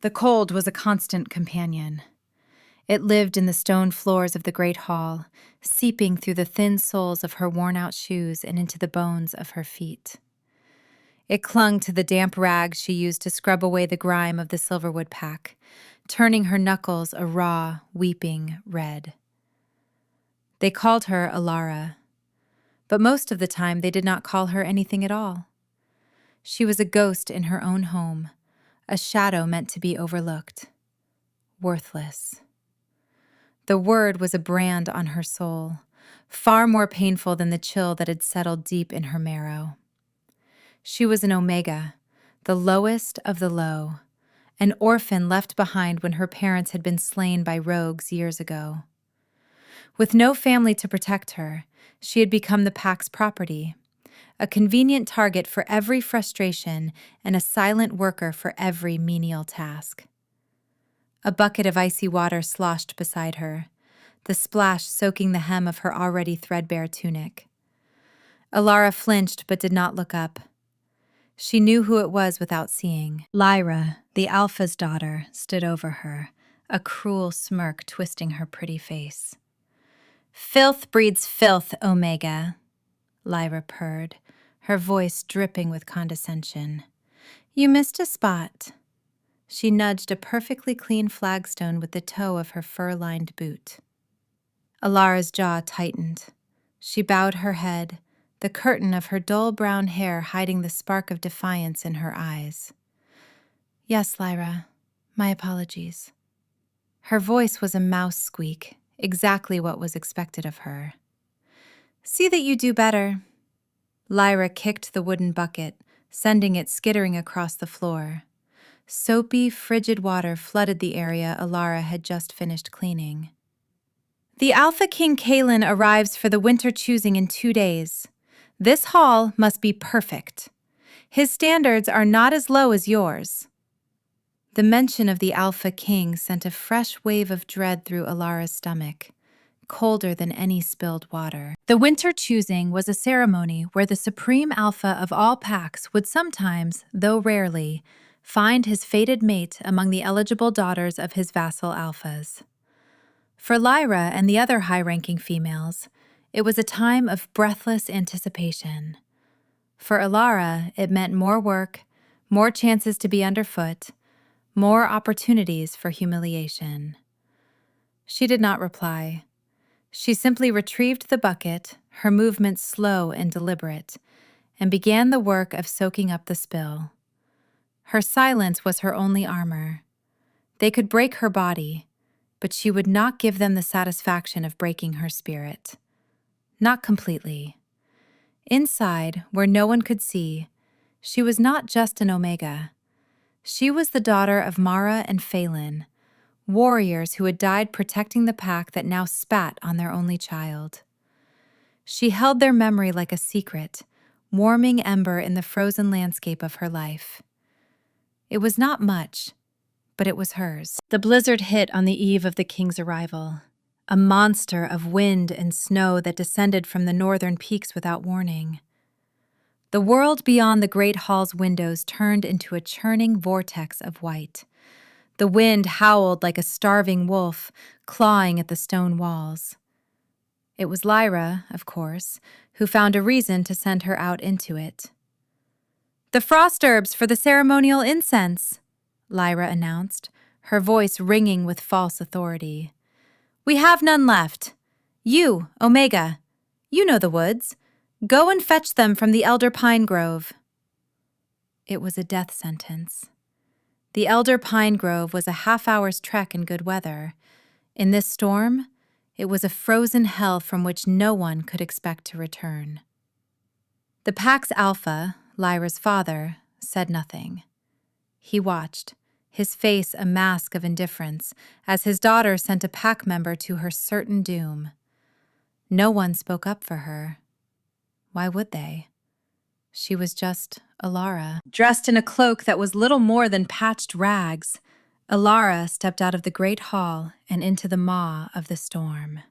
The cold was a constant companion. It lived in the stone floors of the great hall, seeping through the thin soles of her worn-out shoes and into the bones of her feet. It clung to the damp rags she used to scrub away the grime of the silverwood pack, turning her knuckles a raw, weeping red. They called her Alara, but most of the time they did not call her anything at all. She was a ghost in her own home, a shadow meant to be overlooked. Worthless. The word was a brand on her soul, far more painful than the chill that had settled deep in her marrow. She was an Omega, the lowest of the low, an orphan left behind when her parents had been slain by rogues years ago. With no family to protect her, she had become the pack's property, a convenient target for every frustration and a silent worker for every menial task. A bucket of icy water sloshed beside her, the splash soaking the hem of her already threadbare tunic. Alara flinched but did not look up. She knew who it was without seeing. Lyra, the Alpha's daughter, stood over her, a cruel smirk twisting her pretty face. "Filth breeds filth, Omega," Lyra purred, her voice dripping with condescension. "You missed a spot." She nudged a perfectly clean flagstone with the toe of her fur-lined boot. Alara's jaw tightened. She bowed her head, the curtain of her dull brown hair hiding the spark of defiance in her eyes. "Yes, Lyra. My apologies." Her voice was a mouse squeak, exactly what was expected of her. "See that you do better." Lyra kicked the wooden bucket, sending it skittering across the floor. Soapy, frigid water flooded the area Alara had just finished cleaning. "The Alpha King Kalen arrives for the winter choosing in 2 days. This hall must be perfect. His standards are not as low as yours." The mention of the Alpha King sent a fresh wave of dread through Alara's stomach, colder than any spilled water. The winter choosing was a ceremony where the supreme alpha of all packs would sometimes, though rarely, find his fated mate among the eligible daughters of his vassal alphas. For Lyra and the other high-ranking females, it was a time of breathless anticipation. For Alara, it meant more work, more chances to be underfoot, more opportunities for humiliation. She did not reply. She simply retrieved the bucket, her movements slow and deliberate, and began the work of soaking up the spill. Her silence was her only armor. They could break her body, but she would not give them the satisfaction of breaking her spirit. Not completely. Inside, where no one could see, she was not just an Omega. She was the daughter of Mara and Phelan, warriors who had died protecting the pack that now spat on their only child. She held their memory like a secret, warming ember in the frozen landscape of her life. It was not much, but it was hers. The blizzard hit on the eve of the king's arrival, a monster of wind and snow that descended from the northern peaks without warning. The world beyond the great hall's windows turned into a churning vortex of white. The wind howled like a starving wolf, clawing at the stone walls. It was Lyra, of course, who found a reason to send her out into it. "The frost herbs for the ceremonial incense," Lyra announced, her voice ringing with false authority. "We have none left. You, Omega, you know the woods. Go and fetch them from the elder pine grove." It was a death sentence. The elder pine grove was a half-hour's trek in good weather. In this storm, it was a frozen hell from which no one could expect to return. The pack's alpha, Lyra's father, said nothing. He watched, his face a mask of indifference, as his daughter sent a pack member to her certain doom. No one spoke up for her. Why would they? She was just Alara. Dressed in a cloak that was little more than patched rags, Alara stepped out of the great hall and into the maw of the storm.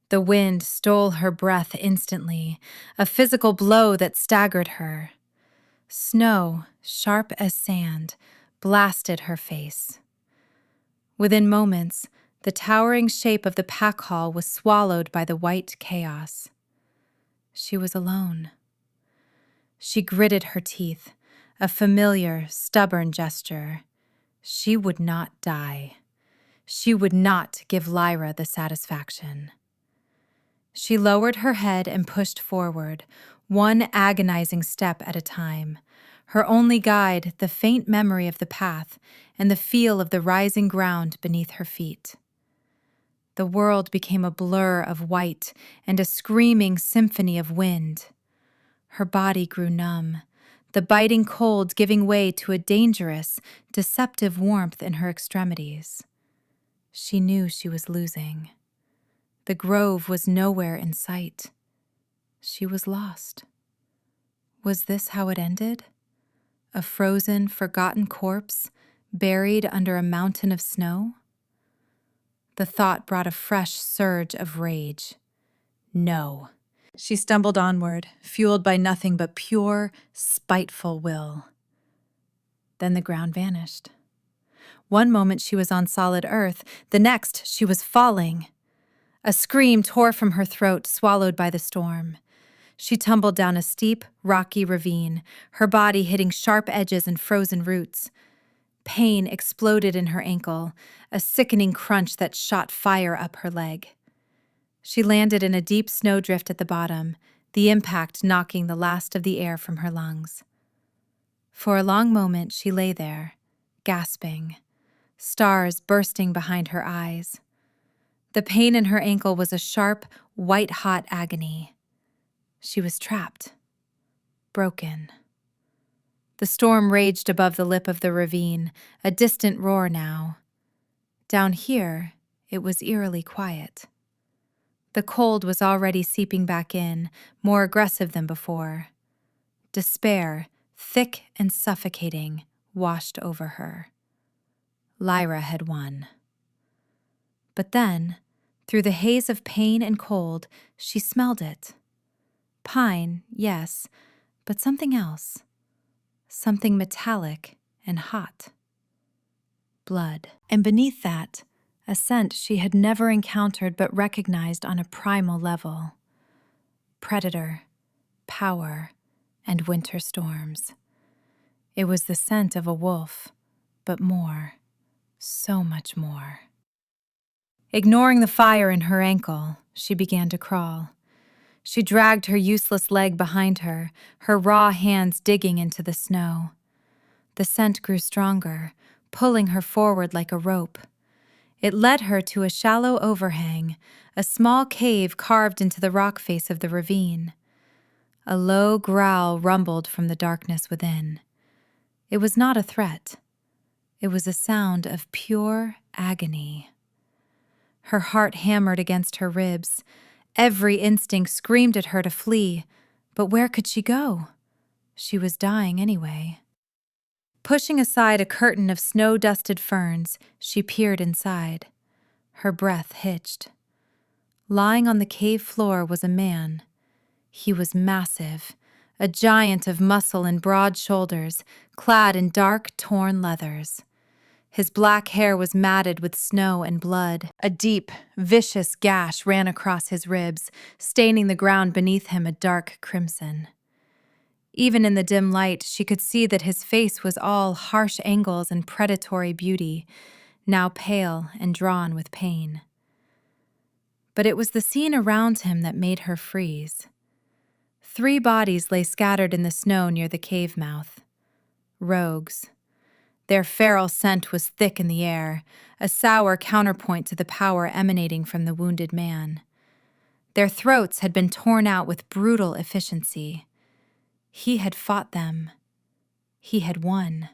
The wind stole her breath instantly, a physical blow that staggered her. Snow, sharp as sand, blasted her face. Within moments, the towering shape of the pack hall was swallowed by the white chaos. She was alone. She gritted her teeth, a familiar, stubborn gesture. She would not die. She would not give Lyra the satisfaction. She lowered her head and pushed forward, one agonizing step at a time, her only guide the faint memory of the path and the feel of the rising ground beneath her feet. The world became a blur of white and a screaming symphony of wind. Her body grew numb, the biting cold giving way to a dangerous, deceptive warmth in her extremities. She knew she was losing. The grove was nowhere in sight. She was lost. Was this how it ended? A frozen, forgotten corpse buried under a mountain of snow? The thought brought a fresh surge of rage. No. She stumbled onward, fueled by nothing but pure, spiteful will. Then the ground vanished. One moment she was on solid earth, the next she was falling. A scream tore from her throat, swallowed by the storm. She tumbled down a steep, rocky ravine, her body hitting sharp edges and frozen roots. Pain exploded in her ankle, a sickening crunch that shot fire up her leg. She landed in a deep snowdrift at the bottom, the impact knocking the last of the air from her lungs. For a long moment she lay there, gasping, stars bursting behind her eyes. The pain in her ankle was a sharp, white-hot agony. She was trapped, broken. The storm raged above the lip of the ravine, a distant roar now. Down here, it was eerily quiet. The cold was already seeping back in, more aggressive than before. Despair, thick and suffocating, washed over her. Lyra had won. But then, through the haze of pain and cold, she smelled it. Pine, yes, but something else. Something metallic and hot. Blood. And beneath that, a scent she had never encountered but recognized on a primal level. Predator, power, and winter storms. It was the scent of a wolf, but more, so much more. Ignoring the fire in her ankle, she began to crawl. She dragged her useless leg behind her, her raw hands digging into the snow. The scent grew stronger, pulling her forward like a rope. It led her to a shallow overhang, a small cave carved into the rock face of the ravine. A low growl rumbled from the darkness within. It was not a threat. It was a sound of pure agony. Her heart hammered against her ribs. Every instinct screamed at her to flee, but where could she go? She was dying anyway. Pushing aside a curtain of snow-dusted ferns, she peered inside. Her breath hitched. Lying on the cave floor was a man. He was massive, a giant of muscle and broad shoulders, clad in dark, torn leathers. His black hair was matted with snow and blood. A deep, vicious gash ran across his ribs, staining the ground beneath him a dark crimson. Even in the dim light, she could see that his face was all harsh angles and predatory beauty, now pale and drawn with pain. But it was the scene around him that made her freeze. 3 bodies lay scattered in the snow near the cave mouth. Rogues. Their feral scent was thick in the air, a sour counterpoint to the power emanating from the wounded man. Their throats had been torn out with brutal efficiency. He had fought them. He had won.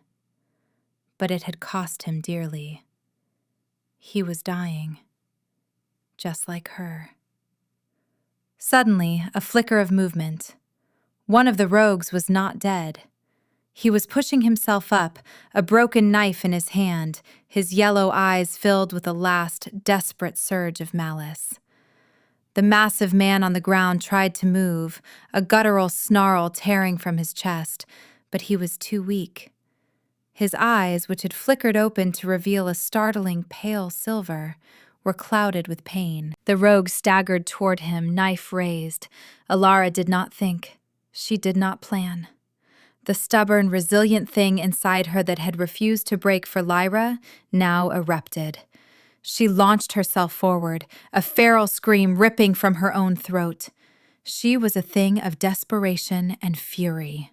But it had cost him dearly. He was dying, just like her. Suddenly, a flicker of movement. One of the rogues was not dead. He was pushing himself up, a broken knife in his hand, his yellow eyes filled with a last, desperate surge of malice. The massive man on the ground tried to move, a guttural snarl tearing from his chest, but he was too weak. His eyes, which had flickered open to reveal a startling pale silver, were clouded with pain. The rogue staggered toward him, knife raised. Alara did not think. She did not plan. The stubborn, resilient thing inside her that had refused to break for Lyra now erupted. She launched herself forward, a feral scream ripping from her own throat. She was a thing of desperation and fury.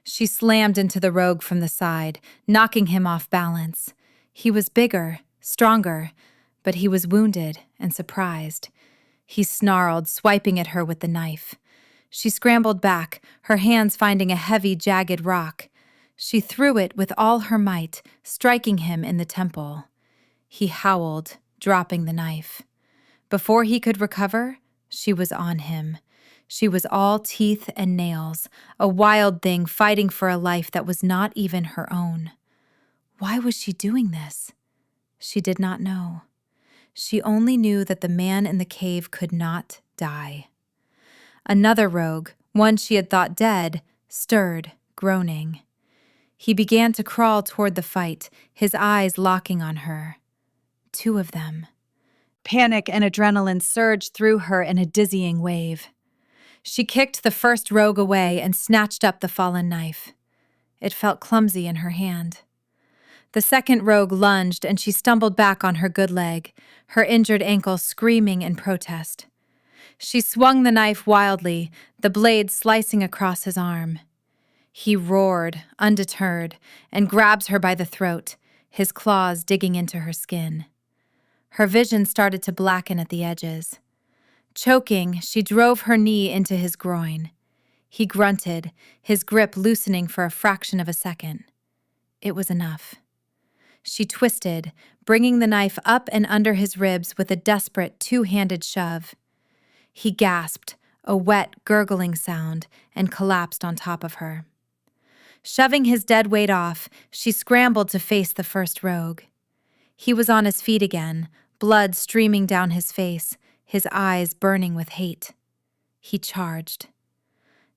She slammed into the rogue from the side, knocking him off balance. He was bigger, stronger, but he was wounded and surprised. He snarled, swiping at her with the knife. She scrambled back, her hands finding a heavy, jagged rock. She threw it with all her might, striking him in the temple. He howled, dropping the knife. Before he could recover, she was on him. She was all teeth and nails, a wild thing fighting for a life that was not even her own. Why was she doing this? She did not know. She only knew that the man in the cave could not die. Another rogue, one she had thought dead, stirred, groaning. He began to crawl toward the fight, his eyes locking on her. 2 of them. Panic and adrenaline surged through her in a dizzying wave. She kicked the first rogue away and snatched up the fallen knife. It felt clumsy in her hand. The second rogue lunged and she stumbled back on her good leg, her injured ankle screaming in protest. She swung the knife wildly, the blade slicing across his arm. He roared, undeterred, and grabs her by the throat, his claws digging into her skin. Her vision started to blacken at the edges. Choking, she drove her knee into his groin. He grunted, his grip loosening for a fraction of a second. It was enough. She twisted, bringing the knife up and under his ribs with a desperate 2-handed shove. He gasped, a wet, gurgling sound, and collapsed on top of her. Shoving his dead weight off, she scrambled to face the first rogue. He was on his feet again, blood streaming down his face, his eyes burning with hate. He charged.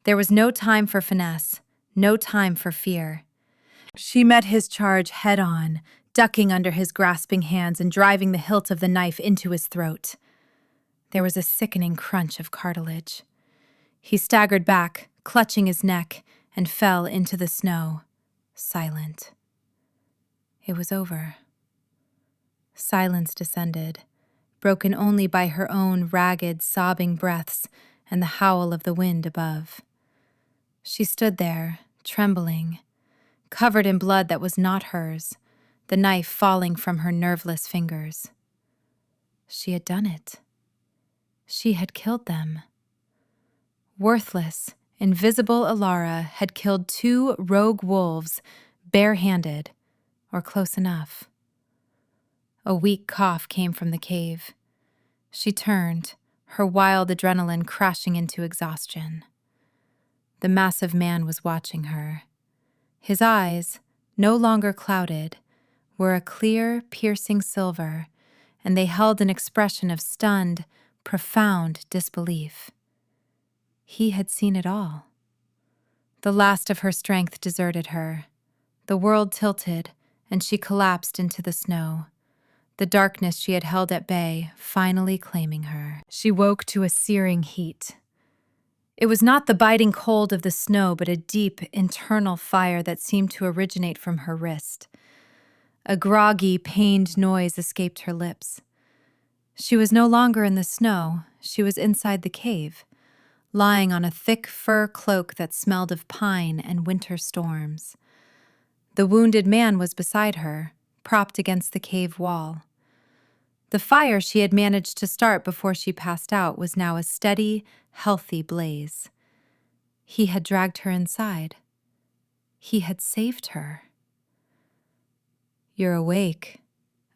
There was no time for finesse, no time for fear. She met his charge head-on, ducking under his grasping hands and driving the hilt of the knife into his throat. There was a sickening crunch of cartilage. He staggered back, clutching his neck, and fell into the snow, silent. It was over. Silence descended, broken only by her own ragged, sobbing breaths and the howl of the wind above. She stood there, trembling, covered in blood that was not hers, the knife falling from her nerveless fingers. She had done it. She had killed them. Worthless, invisible Alara had killed 2 rogue wolves, bare-handed, or close enough. A weak cough came from the cave. She turned, her wild adrenaline crashing into exhaustion. The massive man was watching her. His eyes, no longer clouded, were a clear, piercing silver, and they held an expression of stunned, profound disbelief. He had seen it all. The last of her strength deserted her. The world tilted, and she collapsed into the snow. The darkness she had held at bay finally claiming her. She woke to a searing heat. It was not the biting cold of the snow, but a deep, internal fire that seemed to originate from her wrist. A groggy, pained noise escaped her lips. She was no longer in the snow. She was inside the cave, lying on a thick fur cloak that smelled of pine and winter storms. The wounded man was beside her, propped against the cave wall. The fire she had managed to start before she passed out was now a steady, healthy blaze. He had dragged her inside. He had saved her. "You're awake,"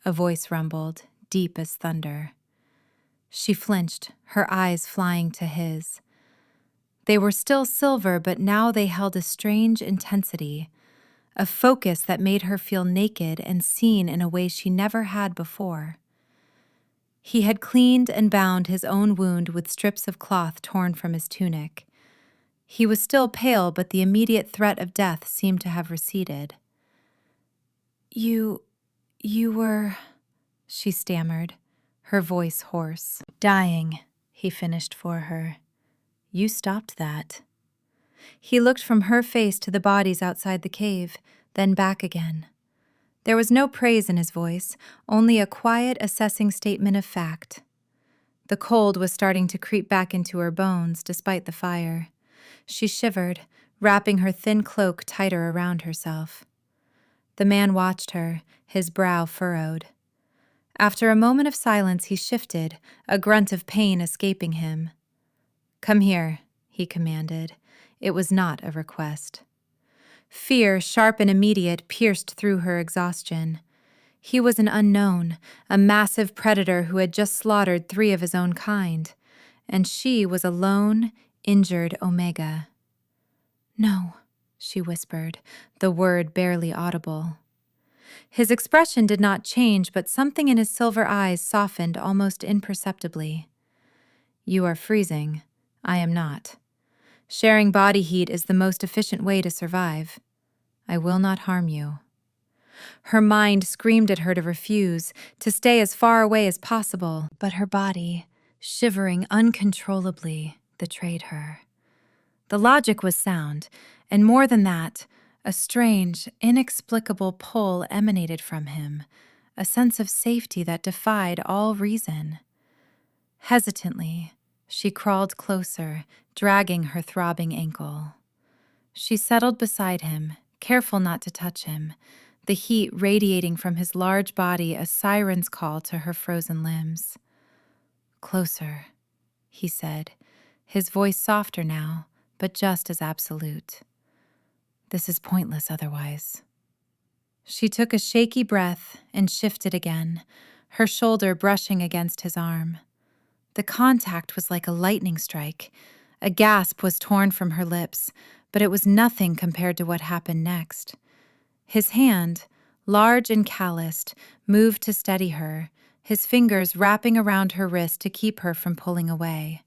a voice rumbled, deep as thunder. She flinched, her eyes flying to his. They were still silver, but now they held a strange intensity, a focus that made her feel naked and seen in a way she never had before. He had cleaned and bound his own wound with strips of cloth torn from his tunic. He was still pale, but the immediate threat of death seemed to have receded. You were, she stammered, her voice hoarse. Dying, he finished for her. You stopped that. He looked from her face to the bodies outside the cave, then back again. There was no praise in his voice, only a quiet, assessing statement of fact. The cold was starting to creep back into her bones, despite the fire. She shivered, wrapping her thin cloak tighter around herself. The man watched her, his brow furrowed. After a moment of silence, he shifted, a grunt of pain escaping him. "Come here," he commanded. It was not a request. Fear, sharp and immediate, pierced through her exhaustion. He was an unknown, a massive predator who had just slaughtered 3 of his own kind, and she was a lone, injured Omega. "No," she whispered, the word barely audible. His expression did not change, but something in his silver eyes softened almost imperceptibly. "You are freezing. I am not. Sharing body heat is the most efficient way to survive. I will not harm you." Her mind screamed at her to refuse, to stay as far away as possible, but her body, shivering uncontrollably, betrayed her. The logic was sound, and more than that, a strange, inexplicable pull emanated from him, a sense of safety that defied all reason. Hesitantly, she crawled closer, dragging her throbbing ankle. She settled beside him, careful not to touch him, the heat radiating from his large body a siren's call to her frozen limbs. "Closer," he said, his voice softer now, but just as absolute. "This is pointless otherwise." She took a shaky breath and shifted again, her shoulder brushing against his arm. The contact was like a lightning strike. A gasp was torn from her lips, but it was nothing compared to what happened next. His hand, large and calloused, moved to steady her, his fingers wrapping around her wrist to keep her from pulling away.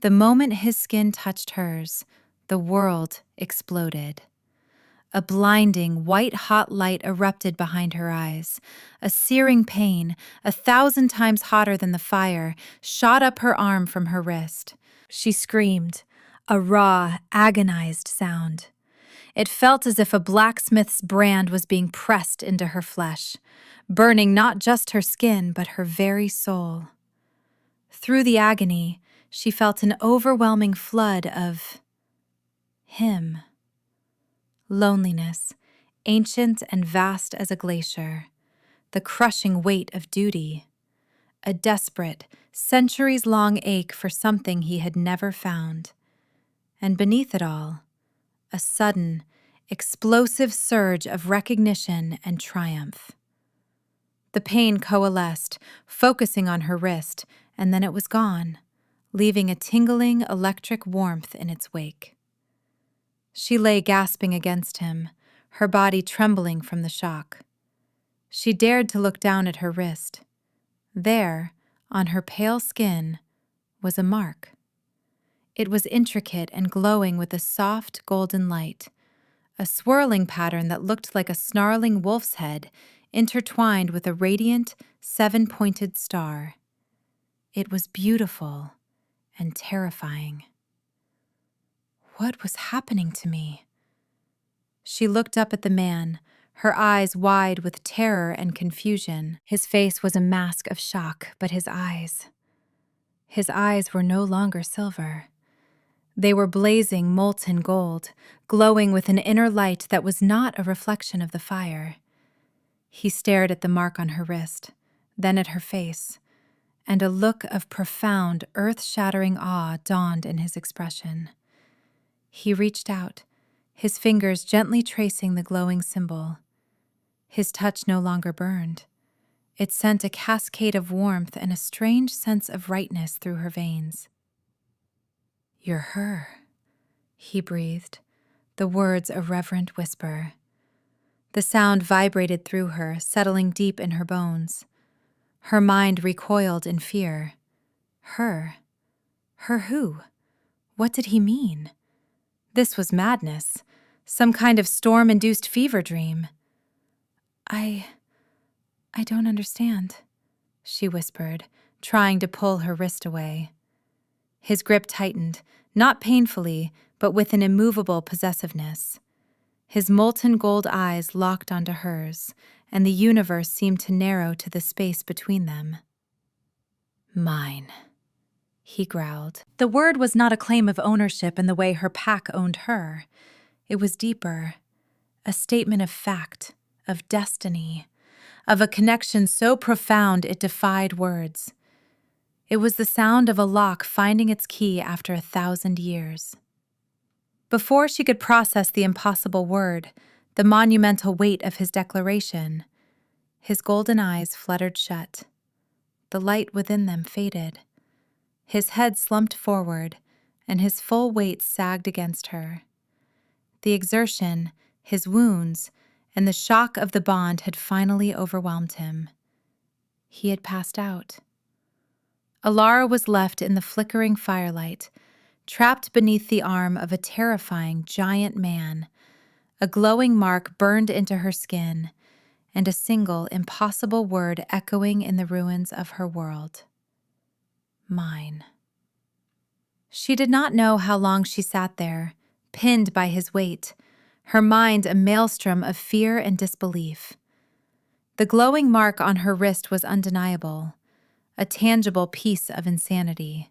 The moment his skin touched hers, the world exploded. A blinding, white-hot light erupted behind her eyes. A searing pain, 1,000 times hotter than the fire, shot up her arm from her wrist. She screamed, a raw, agonized sound. It felt as if a blacksmith's brand was being pressed into her flesh, burning not just her skin, but her very soul. Through the agony, she felt an overwhelming flood of him. Loneliness, ancient and vast as a glacier, the crushing weight of duty, a desperate, centuries-long ache for something he had never found, and beneath it all, a sudden, explosive surge of recognition and triumph. The pain coalesced, focusing on her wrist, and then it was gone, leaving a tingling electric warmth in its wake. She lay gasping against him, her body trembling from the shock. She dared to look down at her wrist. There, on her pale skin, was a mark. It was intricate and glowing with a soft golden light, a swirling pattern that looked like a snarling wolf's head intertwined with a radiant, 7-pointed star. It was beautiful and terrifying. What was happening to me? She looked up at the man, her eyes wide with terror and confusion. His face was a mask of shock, but his eyes were no longer silver. They were blazing molten gold, glowing with an inner light that was not a reflection of the fire. He stared at the mark on her wrist, then at her face, and a look of profound, earth-shattering awe dawned in his expression. He reached out, his fingers gently tracing the glowing symbol. His touch no longer burned. It sent a cascade of warmth and a strange sense of rightness through her veins. "You're her," he breathed, the words a reverent whisper. The sound vibrated through her, settling deep in her bones. Her mind recoiled in fear. Her? Her who? What did he mean? This was madness, some kind of storm-induced fever dream. I don't understand, she whispered, trying to pull her wrist away. His grip tightened, not painfully, but with an immovable possessiveness. His molten gold eyes locked onto hers, and the universe seemed to narrow to the space between them. Mine, he growled. The word was not a claim of ownership in the way her pack owned her. It was deeper, a statement of fact, of destiny, of a connection so profound it defied words. It was the sound of a lock finding its key after 1,000 years. Before she could process the impossible word, the monumental weight of his declaration, his golden eyes fluttered shut. The light within them faded. His head slumped forward, and his full weight sagged against her. The exertion, his wounds, and the shock of the bond had finally overwhelmed him. He had passed out. Alara was left in the flickering firelight, trapped beneath the arm of a terrifying giant man. A glowing mark burned into her skin, and a single impossible word echoing in the ruins of her world. Mine. She did not know how long she sat there, pinned by his weight, her mind a maelstrom of fear and disbelief. The glowing mark on her wrist was undeniable, a tangible piece of insanity.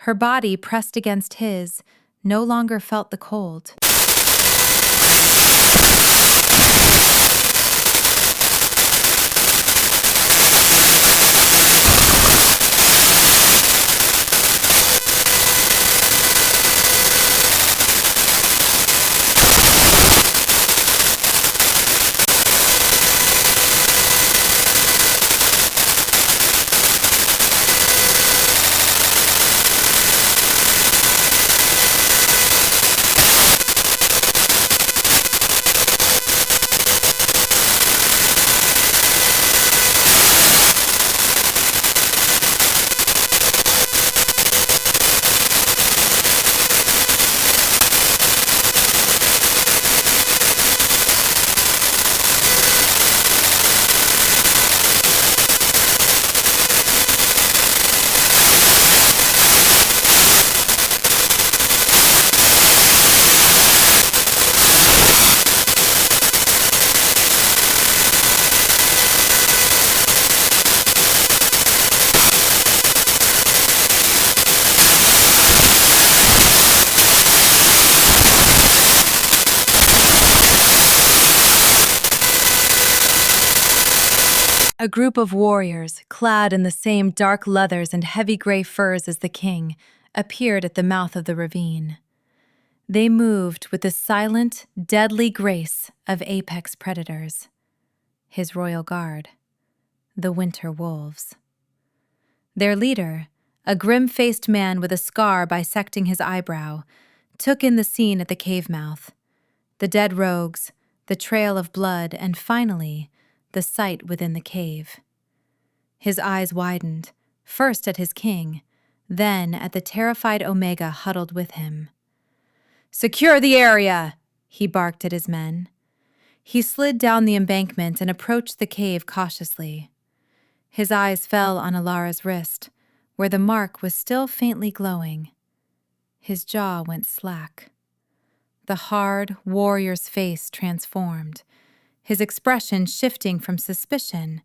Her body, pressed against his, no longer felt the cold. A group of warriors, clad in the same dark leathers and heavy gray furs as the king, appeared at the mouth of the ravine. They moved with the silent, deadly grace of apex predators. His royal guard, the winter wolves. Their leader, a grim-faced man with a scar bisecting his eyebrow, took in the scene at the cave mouth. The dead rogues, the trail of blood, and finally, the sight within the cave. His eyes widened, first at his king, then at the terrified Omega huddled with him. "Secure the area!" he barked at his men. He slid down the embankment and approached the cave cautiously. His eyes fell on Alara's wrist, where the mark was still faintly glowing. His jaw went slack. The hard warrior's face transformed, his expression shifting from suspicion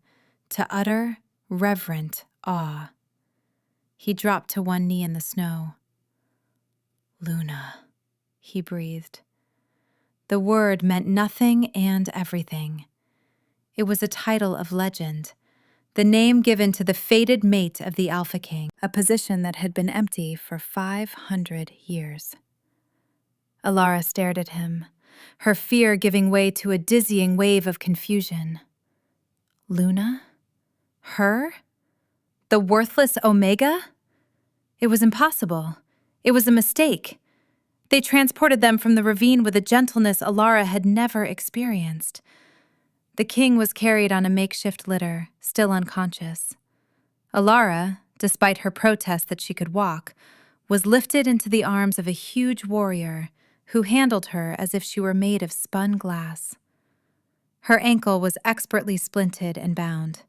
to utter, reverent awe. He dropped to one knee in the snow. "Luna," he breathed. The word meant nothing and everything. It was a title of legend, the name given to the fated mate of the Alpha King, a position that had been empty for 500 years. Alara stared at him, her fear giving way to a dizzying wave of confusion. Luna? Her? The worthless Omega? It was impossible. It was a mistake. They transported them from the ravine with a gentleness Alara had never experienced. The king was carried on a makeshift litter, still unconscious. Alara, despite her protest that she could walk, was lifted into the arms of a huge warrior who handled her as if she were made of spun glass. Her ankle was expertly splinted and bound.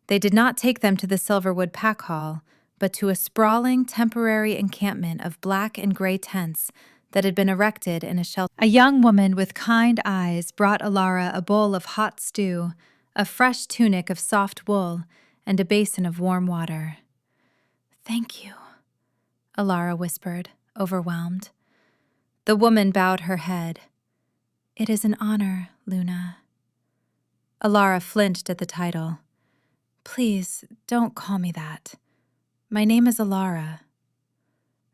They did not take them to the Silverwood Pack Hall, but to a sprawling temporary encampment of black and gray tents that had been erected in a shelter. A young woman with kind eyes brought Alara a bowl of hot stew, a fresh tunic of soft wool, and a basin of warm water. "Thank you," Alara whispered, overwhelmed. The woman bowed her head. "It is an honor, Luna." Alara flinched at the title. "Please, don't call me that. My name is Alara."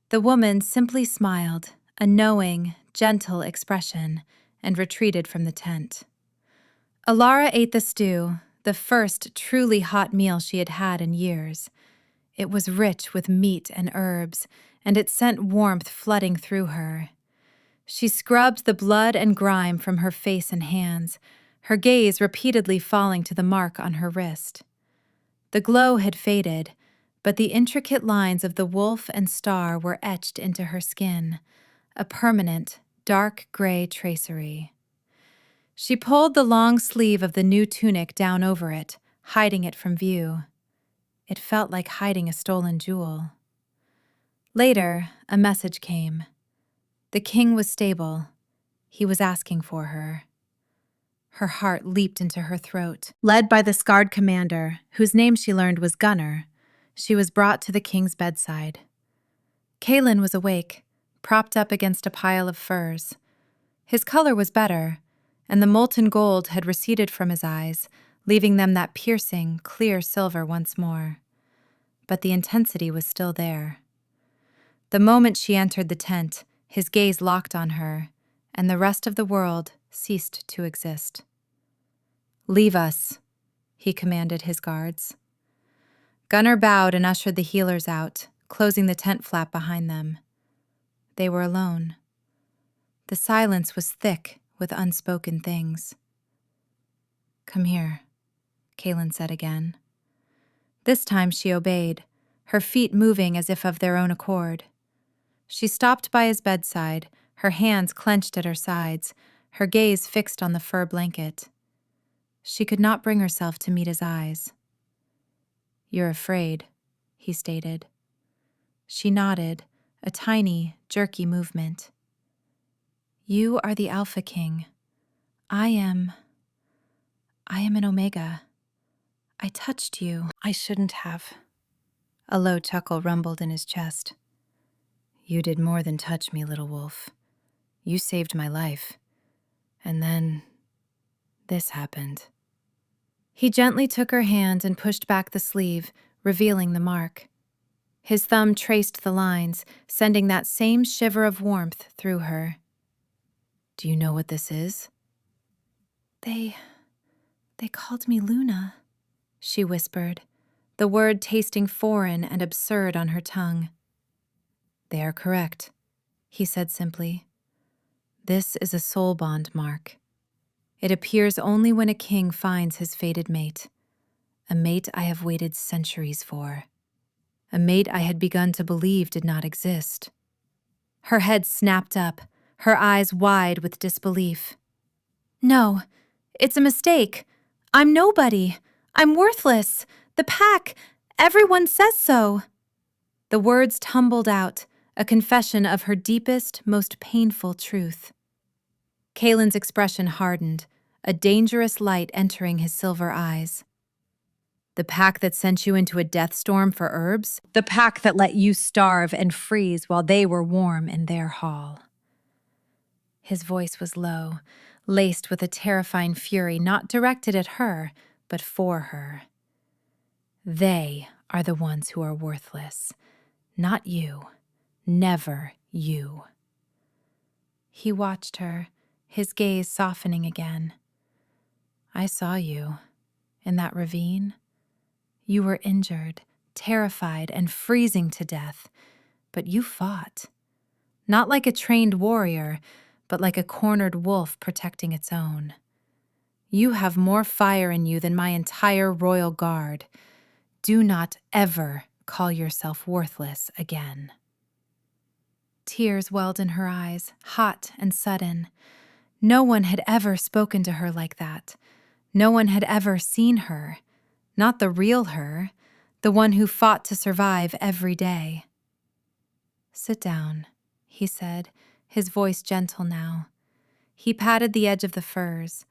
The woman simply smiled, a knowing, gentle expression, and retreated from the tent. Alara ate the stew, the first truly hot meal she had had in years. It was rich with meat and herbs, and it sent warmth flooding through her. She scrubbed the blood and grime from her face and hands, her gaze repeatedly falling to the mark on her wrist. The glow had faded, but the intricate lines of the wolf and star were etched into her skin, a permanent, dark gray tracery. She pulled the long sleeve of the new tunic down over it, hiding it from view. It felt like hiding a stolen jewel. Later, a message came. The king was stable. He was asking for her. Her heart leaped into her throat. Led by the scarred commander, whose name she learned was Gunnar, she was brought to the king's bedside. Kalen was awake, propped up against a pile of furs. His color was better, and the molten gold had receded from his eyes, leaving them that piercing, clear silver once more. But the intensity was still there. The moment she entered the tent, his gaze locked on her, and the rest of the world ceased to exist. "Leave us," he commanded his guards. Gunnar bowed and ushered the healers out, closing the tent flap behind them. They were alone. The silence was thick with unspoken things. "Come here," Kalen said again. This time she obeyed, her feet moving as if of their own accord. She stopped by his bedside, her hands clenched at her sides, her gaze fixed on the fur blanket. She could not bring herself to meet his eyes. "You're afraid," he stated. She nodded, a tiny, jerky movement. "You are the Alpha King. I am an Omega. I touched you. I shouldn't have." A low chuckle rumbled in his chest. "You did more than touch me, little wolf. You saved my life. And then this happened." He gently took her hand and pushed back the sleeve, revealing the mark. His thumb traced the lines, sending that same shiver of warmth through her. "Do you know what this is?" They called me Luna," she whispered, the word tasting foreign and absurd on her tongue. "They are correct," he said simply. "This is a soul bond mark. It appears only when a king finds his fated mate, a mate I have waited centuries for, a mate I had begun to believe did not exist." Her head snapped up, her eyes wide with disbelief. "No, it's a mistake. I'm nobody. I'm worthless. The pack, everyone says so." The words tumbled out, a confession of her deepest, most painful truth. Kalen's expression hardened, a dangerous light entering his silver eyes. "The pack that sent you into a death storm for herbs? The pack that let you starve and freeze while they were warm in their hall." His voice was low, laced with a terrifying fury not directed at her, but for her. "They are the ones who are worthless, not you, never you." He watched her, his gaze softening again. "I saw you, in that ravine. You were injured, terrified, and freezing to death, but you fought. Not like a trained warrior, but like a cornered wolf protecting its own. You have more fire in you than my entire royal guard. Do not ever call yourself worthless again." Tears welled in her eyes, hot and sudden. No one had ever spoken to her like that. No one had ever seen her. Not the real her, the one who fought to survive every day. "Sit down," he said, his voice gentle now. He patted the edge of the furs.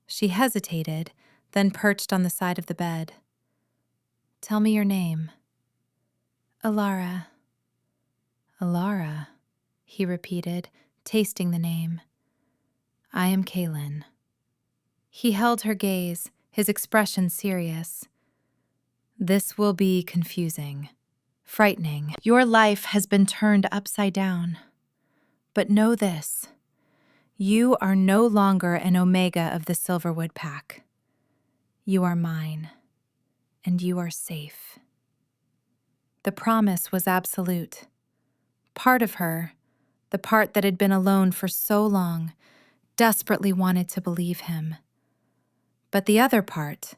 She hesitated, then perched on the side of the bed. "Tell me your name." "Alara." "Alara," he repeated, tasting the name. "I am Kaelin." He held her gaze, his expression serious. "This will be confusing, frightening. Your life has been turned upside down. But know this. You are no longer an Omega of the Silverwood Pack. You are mine, and you are safe." The promise was absolute. Part of her, the part that had been alone for so long, desperately wanted to believe him. But the other part,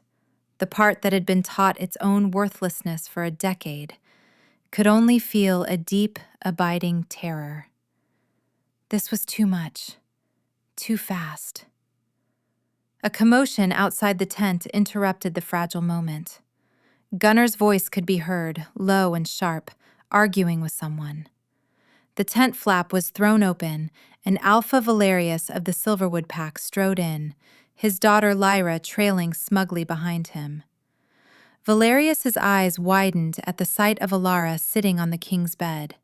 the part that had been taught its own worthlessness for a decade, could only feel a deep, abiding terror. This was too much, too fast. A commotion outside the tent interrupted the fragile moment. Gunner's voice could be heard, low and sharp, arguing with someone. The tent flap was thrown open, and Alpha Valerius of the Silverwood Pack strode in, his daughter Lyra trailing smugly behind him. Valerius's eyes widened at the sight of Alara sitting on the king's bed.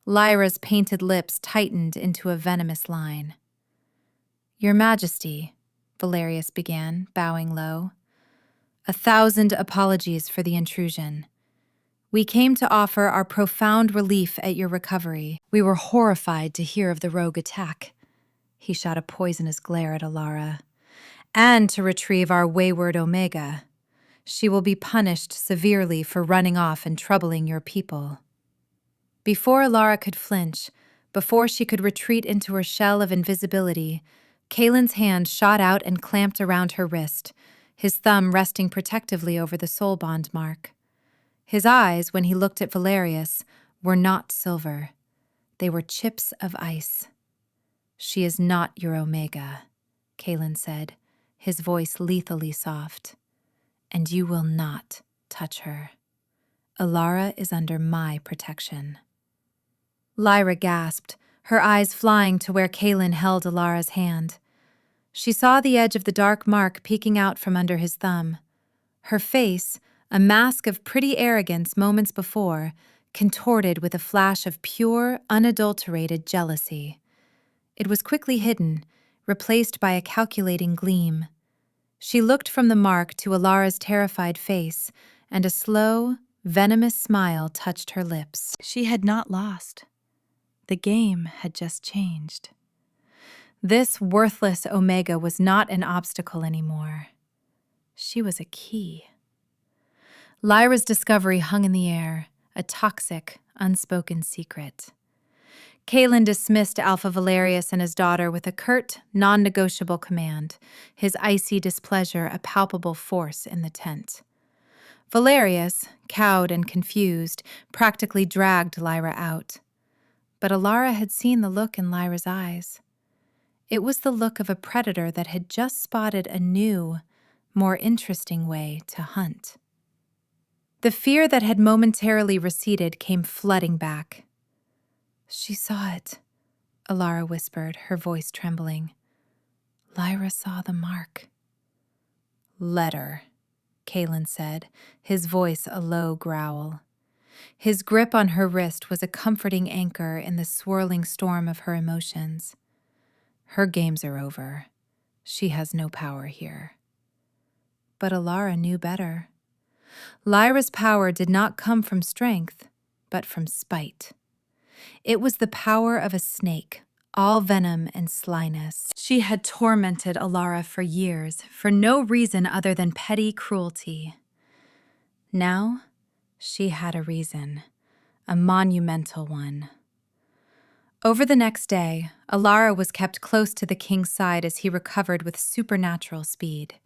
Lyra's painted lips tightened into a venomous line. "Your Majesty," Valerius began, bowing low. "1,000 apologies for the intrusion. We came to offer our profound relief at your recovery. We were horrified to hear of the rogue attack." He shot a poisonous glare at Alara. "And to retrieve our wayward Omega. She will be punished severely for running off and troubling your people." Before Alara could flinch, before she could retreat into her shell of invisibility, Kaelin's hand shot out and clamped around her wrist, his thumb resting protectively over the soul bond mark. His eyes, when he looked at Valerius, were not silver. They were chips of ice. "She is not your Omega," Kaelin said, his voice lethally soft. "And you will not touch her. Alara is under my protection." Lyra gasped, her eyes flying to where Kaelin held Alara's hand. She saw the edge of the dark mark peeking out from under his thumb. Her face, a mask of pretty arrogance moments before, contorted with a flash of pure, unadulterated jealousy. It was quickly hidden, replaced by a calculating gleam. She looked from the mark to Alara's terrified face, and a slow, venomous smile touched her lips. She had not lost. The game had just changed. This worthless Omega was not an obstacle anymore. She was a key. Lyra's discovery hung in the air, a toxic, unspoken secret. Kaelin dismissed Alpha Valerius and his daughter with a curt, non-negotiable command, his icy displeasure a palpable force in the tent. Valerius, cowed and confused, practically dragged Lyra out. But Alara had seen the look in Lyra's eyes. It was the look of a predator that had just spotted a new, more interesting way to hunt. The fear that had momentarily receded came flooding back. "She saw it," Alara whispered, her voice trembling. "Lyra saw the mark." "Let her," Kaelin said, his voice a low growl. His grip on her wrist was a comforting anchor in the swirling storm of her emotions. "Her games are over. She has no power here." But Alara knew better. Lyra's power did not come from strength, but from spite. It was the power of a snake, all venom and slyness. She had tormented Alara for years, for no reason other than petty cruelty. Now, she had a reason, a monumental one. Over the next day, Alara was kept close to the king's side as he recovered with supernatural speed.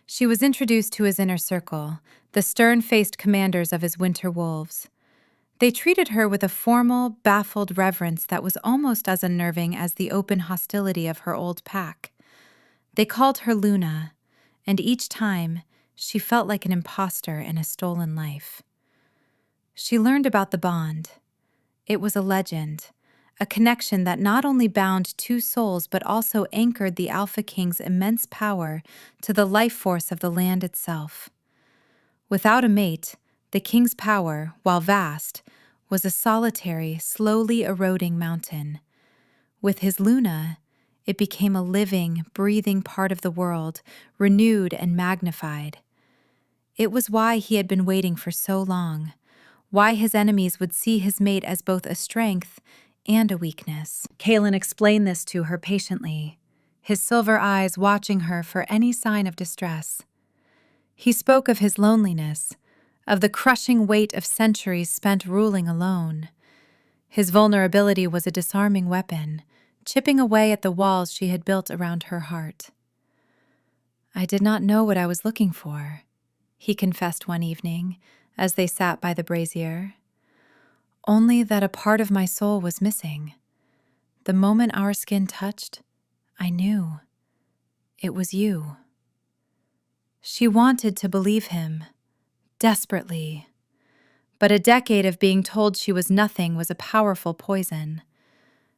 She was introduced to his inner circle, the stern-faced commanders of his winter wolves. They treated her with a formal, baffled reverence that was almost as unnerving as the open hostility of her old pack. They called her Luna, and each time she felt like an imposter in a stolen life. She learned about the bond. It was a legend, a connection that not only bound two souls but also anchored the Alpha King's immense power to the life force of the land itself. Without a mate, the king's power, while vast, was a solitary, slowly eroding mountain. With his Luna, it became a living, breathing part of the world, renewed and magnified. It was why he had been waiting for so long, why his enemies would see his mate as both a strength and a weakness. Kaelin explained this to her patiently, his silver eyes watching her for any sign of distress. He spoke of his loneliness, of the crushing weight of centuries spent ruling alone. His vulnerability was a disarming weapon, chipping away at the walls she had built around her heart. "I did not know what I was looking for," he confessed one evening as they sat by the brazier. "Only that a part of my soul was missing. The moment our skin touched, I knew. It was you." She wanted to believe him, desperately. But a decade of being told she was nothing was a powerful poison.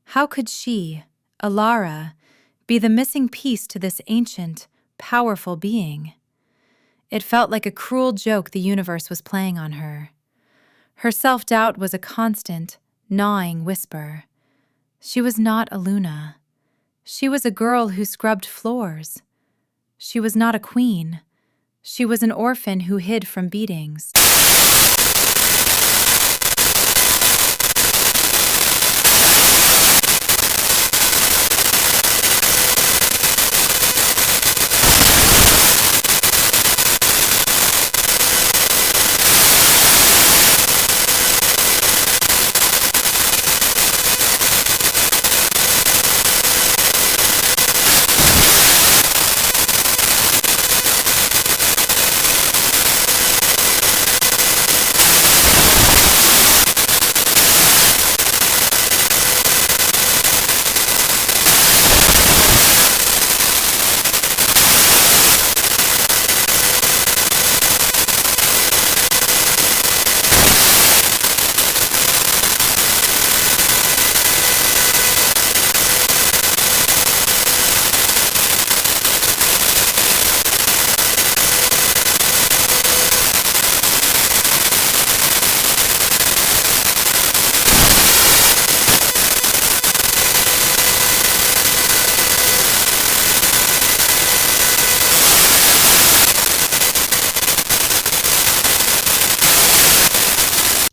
How could she, Alara, be the missing piece to this ancient, powerful being? It felt like a cruel joke the universe was playing on her. Her self-doubt was a constant, gnawing whisper. She was not a Luna. She was a girl who scrubbed floors. She was not a queen. She was an orphan who hid from beatings.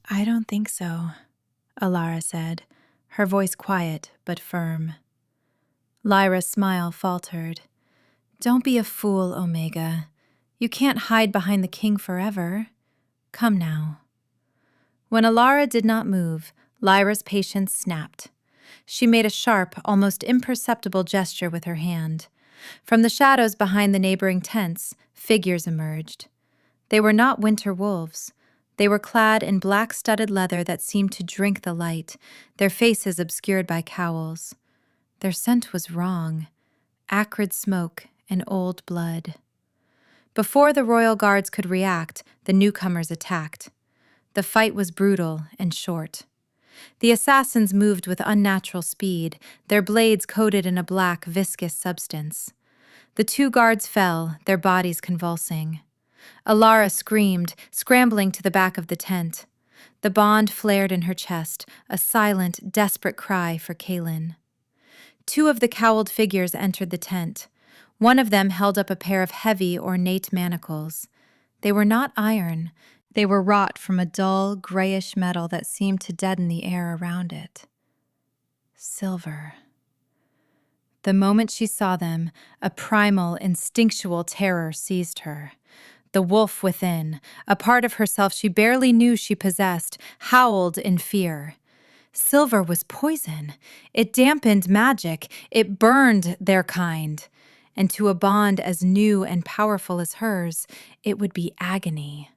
"I don't think so," Alara said, her voice quiet but firm. Lyra's smile faltered. "Don't be a fool, Omega. You can't hide behind the king forever. Come now." When Alara did not move, Lyra's patience snapped. She made a sharp, almost imperceptible gesture with her hand. From the shadows behind the neighboring tents, figures emerged. They were not winter wolves. They were clad in black-studded leather that seemed to drink the light, their faces obscured by cowls. Their scent was wrong, acrid smoke and old blood. Before the royal guards could react, the newcomers attacked. The fight was brutal and short. The assassins moved with unnatural speed, their blades coated in a black, viscous substance. The two guards fell, their bodies convulsing. Alara screamed, scrambling to the back of the tent. The bond flared in her chest, a silent, desperate cry for Kaelin. Two of the cowled figures entered the tent. One of them held up a pair of heavy, ornate manacles. They were not iron. They were wrought from a dull, grayish metal that seemed to deaden the air around it. Silver. The moment she saw them, a primal, instinctual terror seized her. The wolf within, a part of herself she barely knew she possessed, howled in fear. Silver was poison. It dampened magic. It burned their kind. And to a bond as new and powerful as hers, it would be agony.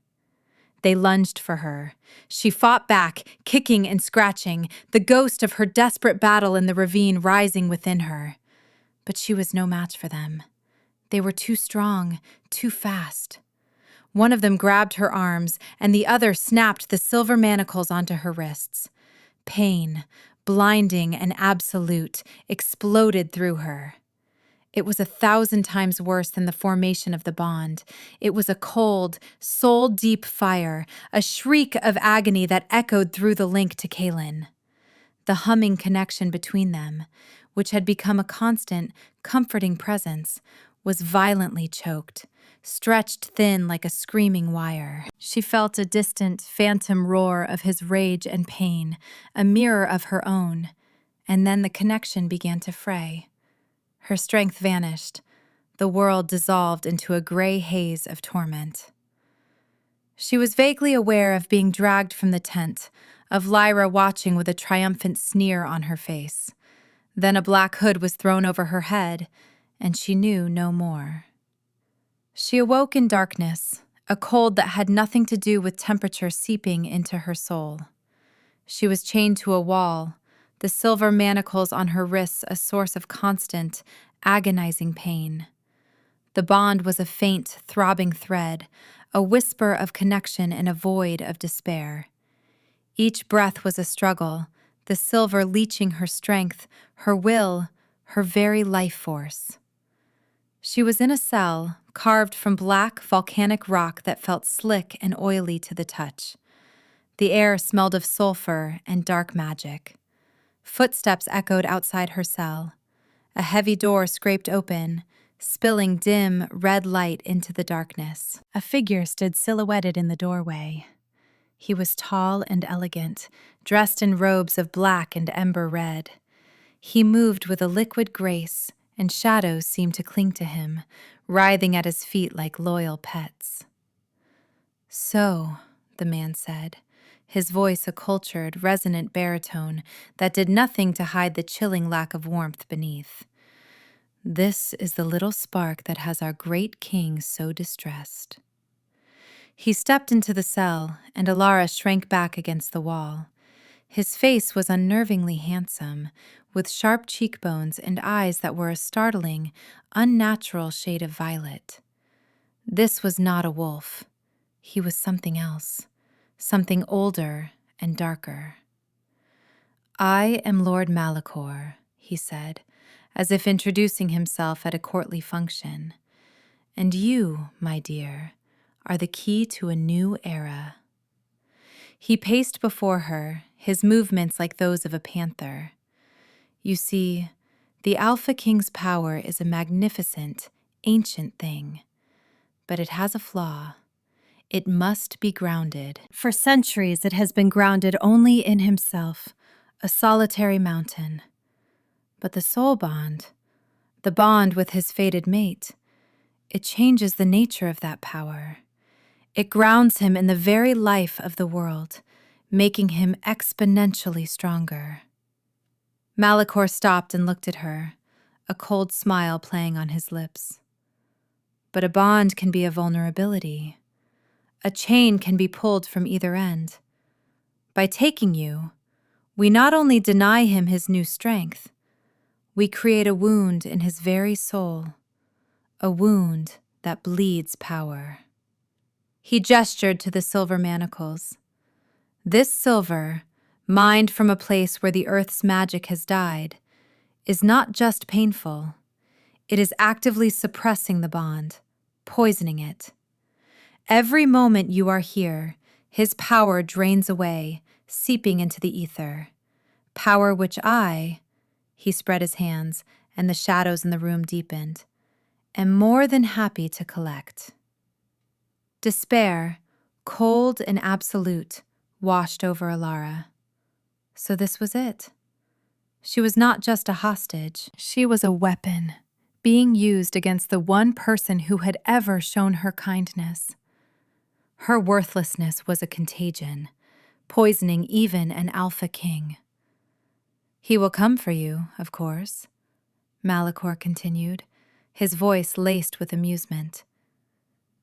They lunged for her. She fought back, kicking and scratching, the ghost of her desperate battle in the ravine rising within her. But she was no match for them. They were too strong, too fast. One of them grabbed her arms, and the other snapped the silver manacles onto her wrists. Pain, blinding and absolute, exploded through her. It was 1,000 times worse than the formation of the bond. It was a cold, soul-deep fire, a shriek of agony that echoed through the link to Kaelin. The humming connection between them, which had become a constant, comforting presence, was violently choked, stretched thin like a screaming wire. She felt a distant, phantom roar of his rage and pain, a mirror of her own, and then the connection began to fray. Her strength vanished. The world dissolved into a gray haze of torment. She was vaguely aware of being dragged from the tent, of Lyra watching with a triumphant sneer on her face. Then a black hood was thrown over her head, and she knew no more. She awoke in darkness, a cold that had nothing to do with temperature seeping into her soul. She was chained to a wall, the silver manacles on her wrists a source of constant, agonizing pain. The bond was a faint, throbbing thread, a whisper of connection in a void of despair. Each breath was a struggle, the silver leeching her strength, her will, her very life force. She was in a cell, carved from black, volcanic rock that felt slick and oily to the touch. The air smelled of sulfur and dark magic. Footsteps echoed outside her cell. A heavy door scraped open, spilling dim, red light into the darkness. A figure stood silhouetted in the doorway. He was tall and elegant, dressed in robes of black and ember red. He moved with a liquid grace, and shadows seemed to cling to him, writhing at his feet like loyal pets. "So," the man said, his voice a cultured, resonant baritone that did nothing to hide the chilling lack of warmth beneath. "This is the little spark that has our great king so distressed." He stepped into the cell, and Alara shrank back against the wall. His face was unnervingly handsome, with sharp cheekbones and eyes that were a startling, unnatural shade of violet. This was not a wolf. He was something else, something older and darker. "I am Lord Malachor," he said, as if introducing himself at a courtly function. "And you, my dear, are the key to a new era." He paced before her, his movements like those of a panther. "You see, the Alpha King's power is a magnificent, ancient thing, but it has a flaw. It must be grounded. For centuries it has been grounded only in himself, a solitary mountain. But the soul bond, the bond with his fated mate, it changes the nature of that power. It grounds him in the very life of the world, making him exponentially stronger." Malachor stopped and looked at her, a cold smile playing on his lips. "But a bond can be a vulnerability. A chain can be pulled from either end. By taking you, we not only deny him his new strength, we create a wound in his very soul, a wound that bleeds power." He gestured to the silver manacles. "This silver, mined from a place where the earth's magic has died, is not just painful. It is actively suppressing the bond, poisoning it. Every moment you are here, his power drains away, seeping into the ether. Power which he spread his hands, and the shadows in the room deepened, am more than happy to collect." Despair, cold and absolute, washed over Alara. So this was it. She was not just a hostage. She was a weapon, being used against the one person who had ever shown her kindness. Her worthlessness was a contagion, poisoning even an Alpha King. "He will come for you, of course," Malachor continued, his voice laced with amusement.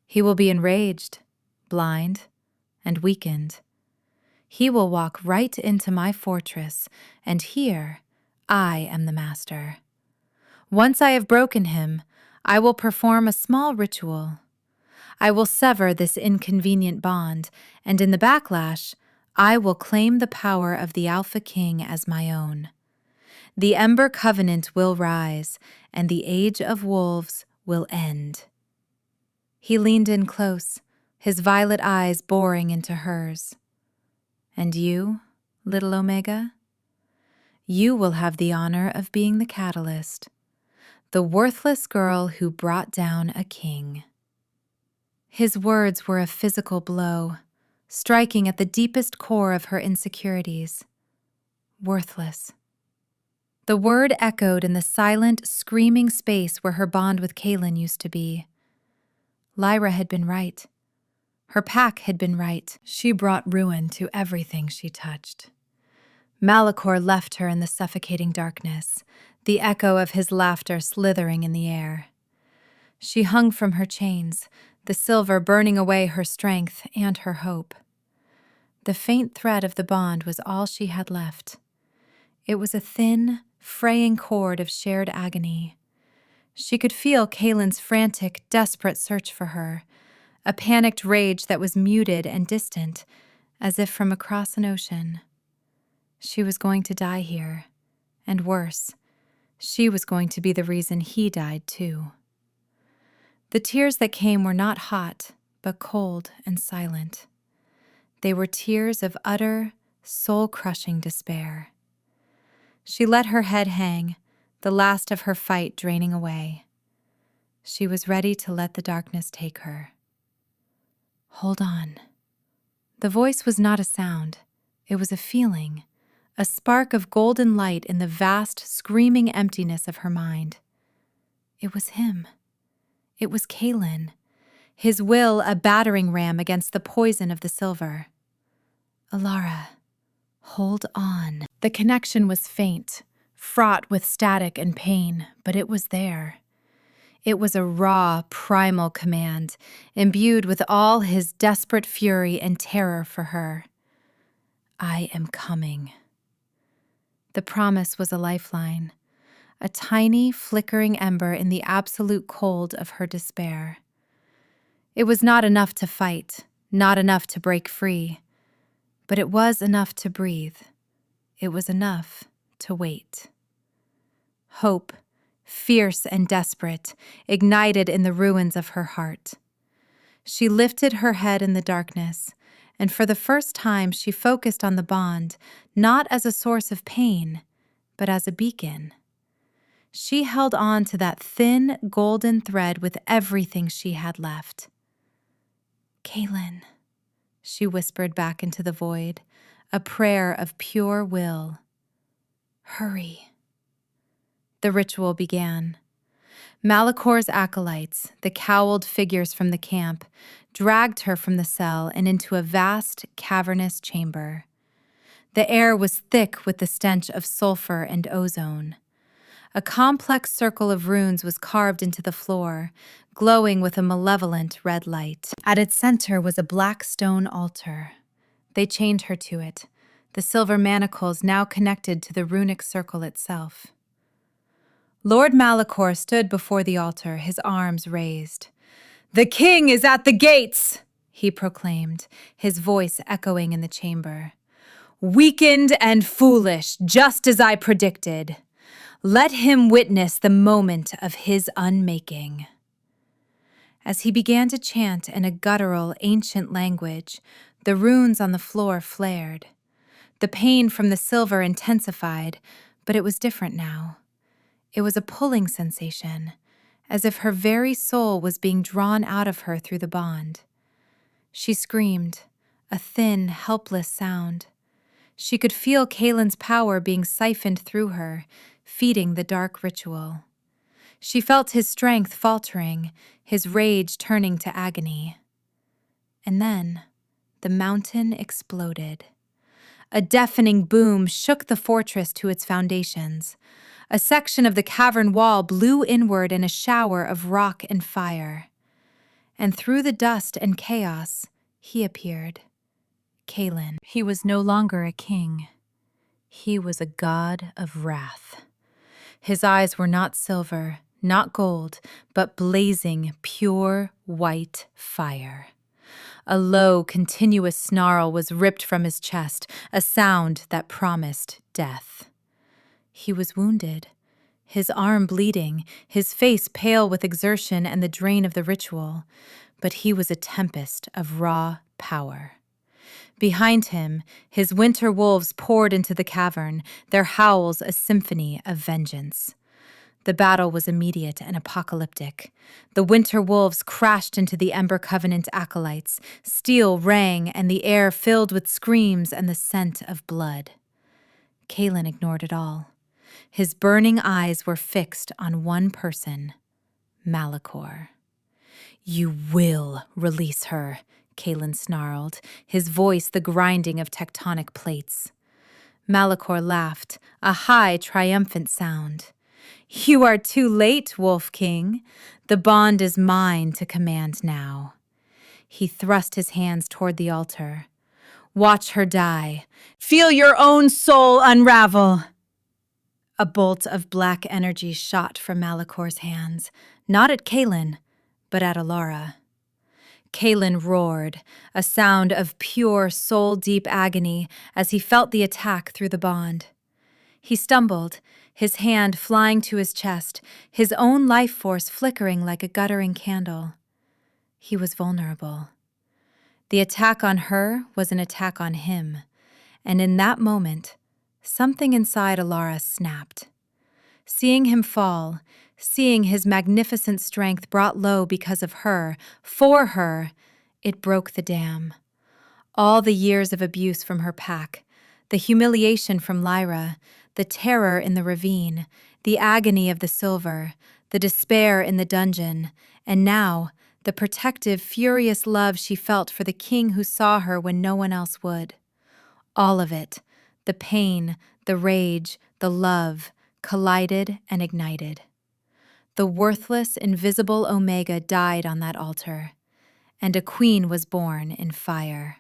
"He will be enraged, blind, and weakened. He will walk right into my fortress, and here I am the master. Once I have broken him, I will perform a small ritual. I will sever this inconvenient bond, and in the backlash, I will claim the power of the Alpha King as my own. The Ember Covenant will rise, and the Age of Wolves will end. He leaned in close, his violet eyes boring into hers. And you, little Omega? You will have the honor of being the catalyst, the worthless girl who brought down a king. His words were a physical blow, striking at the deepest core of her insecurities. Worthless. The word echoed in the silent, screaming space where her bond with Kaelin used to be. Lyra had been right. Her pack had been right. She brought ruin to everything she touched. Malachor left her in the suffocating darkness, the echo of his laughter slithering in the air. She hung from her chains, the silver burning away her strength and her hope. The faint thread of the bond was all she had left. It was a thin, fraying cord of shared agony. She could feel Kaelin's frantic, desperate search for her, a panicked rage that was muted and distant, as if from across an ocean. She was going to die here, and worse, she was going to be the reason he died too. The tears that came were not hot, but cold and silent. They were tears of utter, soul-crushing despair. She let her head hang, the last of her fight draining away. She was ready to let the darkness take her. Hold on. The voice was not a sound. It was a feeling, a spark of golden light in the vast, screaming emptiness of her mind. It was him. It was Kaelin, his will a battering ram against the poison of the silver. Alara, hold on. The connection was faint, fraught with static and pain, but it was there. It was a raw, primal command, imbued with all his desperate fury and terror for her. I am coming. The promise was a lifeline, a tiny, flickering ember in the absolute cold of her despair. It was not enough to fight, not enough to break free, but it was enough to breathe. It was enough to wait. Hope, fierce and desperate, ignited in the ruins of her heart. She lifted her head in the darkness, and for the first time she focused on the bond, not as a source of pain, but as a beacon. She held on to that thin, golden thread with everything she had left. Kaelin, she whispered back into the void, a prayer of pure will. Hurry. The ritual began. Malachor's acolytes, the cowled figures from the camp, dragged her from the cell and into a vast, cavernous chamber. The air was thick with the stench of sulfur and ozone. A complex circle of runes was carved into the floor, glowing with a malevolent red light. At its center was a black stone altar. They chained her to it, the silver manacles now connected to the runic circle itself. Lord Malachor stood before the altar, his arms raised. "The king is at the gates!" he proclaimed, his voice echoing in the chamber. "Weakened and foolish, just as I predicted. Let him witness the moment of his unmaking." As he began to chant in a guttural, ancient language, the runes on the floor flared. The pain from the silver intensified, but it was different now. It was a pulling sensation, as if her very soul was being drawn out of her through the bond. She screamed, a thin, helpless sound. She could feel Kaelin's power being siphoned through her, feeding the dark ritual. She felt his strength faltering, his rage turning to agony. And then, the mountain exploded. A deafening boom shook the fortress to its foundations. A section of the cavern wall blew inward in a shower of rock and fire. And through the dust and chaos, he appeared. Kaelin. He was no longer a king. He was a god of wrath. His eyes were not silver, not gold, but blazing, pure, white fire. A low, continuous snarl was ripped from his chest, a sound that promised death. He was wounded, his arm bleeding, his face pale with exertion and the drain of the ritual, but he was a tempest of raw power. Behind him, his winter wolves poured into the cavern, their howls a symphony of vengeance. The battle was immediate and apocalyptic. The winter wolves crashed into the Ember Covenant acolytes. Steel rang, and the air filled with screams and the scent of blood. Kaelin ignored it all. His burning eyes were fixed on one person, Malachor. "You will release her," Kaelin snarled, his voice the grinding of tectonic plates. Malachor laughed, a high, triumphant sound. "You are too late, Wolf King. The bond is mine to command now." He thrust his hands toward the altar. "Watch her die. Feel your own soul unravel." A bolt of black energy shot from Malachor's hands, not at Kaelin, but at Alara. Kaelin roared, a sound of pure, soul-deep agony as he felt the attack through the bond. He stumbled, his hand flying to his chest, his own life force flickering like a guttering candle. He was vulnerable. The attack on her was an attack on him, and in that moment, something inside Alara snapped. Seeing him fall, seeing his magnificent strength brought low because of her, for her, it broke the dam. All the years of abuse from her pack, the humiliation from Lyra, the terror in the ravine, the agony of the silver, the despair in the dungeon, and now the protective, furious love she felt for the king who saw her when no one else would. All of it, the pain, the rage, the love, collided and ignited. The worthless, invisible Omega died on that altar, and a queen was born in fire.